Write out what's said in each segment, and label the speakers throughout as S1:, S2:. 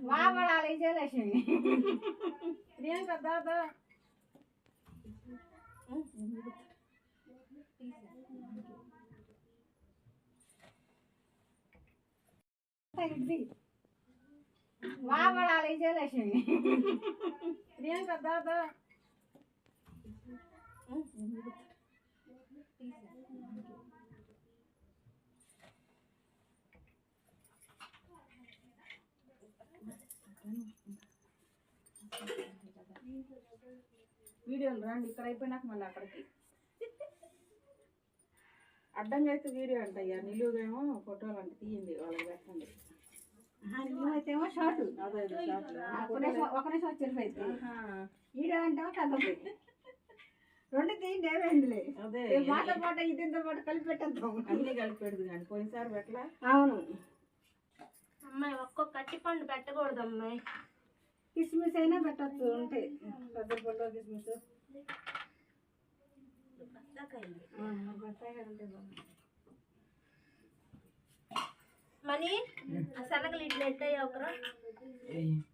S1: బాబడాలి విజయలక్ష్మి ప్రియాంక దాదా బాబడాలి విజయలక్ష్మి ప్రియాంక దాదా వీడియోలు రండి ఇక్కడ అయిపోయినాక మళ్ళీ అక్కడికి అడ్డంగా అయితే వీడియో అంట అయ్యా నిలువుగేమో ఫోటోలు అంటే తీయండి వాళ్ళకి పెట్టండి నిలువైతేమో షార్ట్ అదే ఒక నిమిషం వచ్చేది వీడియో అంటే కదపోయింది రెండు తీయండి ఏమైందిలే అదే మాట పాట ఇదింతో పాటు కలిపి పెట్టేద్దాం అన్నీ కలిపి పెడదు కానీ పోయినసారి పెట్టలా అవును
S2: అమ్మాయి ఒక్కొక్క కట్టి పండు పెట్టకూడదు అమ్మాయి
S1: కిస్మిస్ అయినా పెట్టచ్చు ఉంటాయి పెద్ద పొట్టు కిస్మిస్
S2: మనీ ఆ శనగలు ఇట్లా ఎట్టయ్యా ఒకరా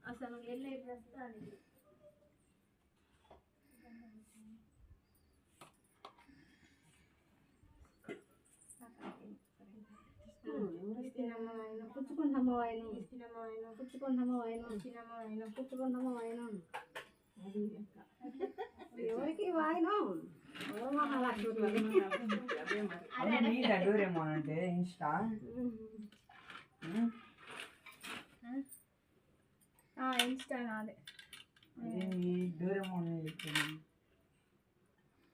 S2: ఆ శనగలు ఎట్లా వేస్తాను
S1: పుచ్చుకుంటామో ఆయన పుచ్చుకుంటామో ఆయన పుచ్చుకుంటామో ఆయన ఎవరికి వాయను
S3: అంటే ఇన్స్టా
S2: ఇన్స్టా నాదే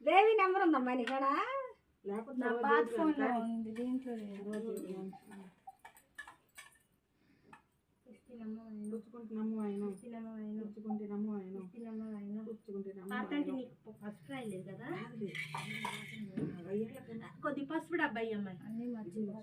S1: దేవి నెంబర్ ఉందమ్మా ఇక్కడ లేకపోతే
S2: నా పాత ఫోన్లో ఉంది దీంట్లో
S1: పుచ్చుకుంటున్నాము ఆయన పుచ్చుకుంటున్నాము ఆయన
S2: పసుపు రాయలేదు కదా కొద్ది పసుపు డబ్బాయి అమ్మాయి అన్ని మర్చిపోయి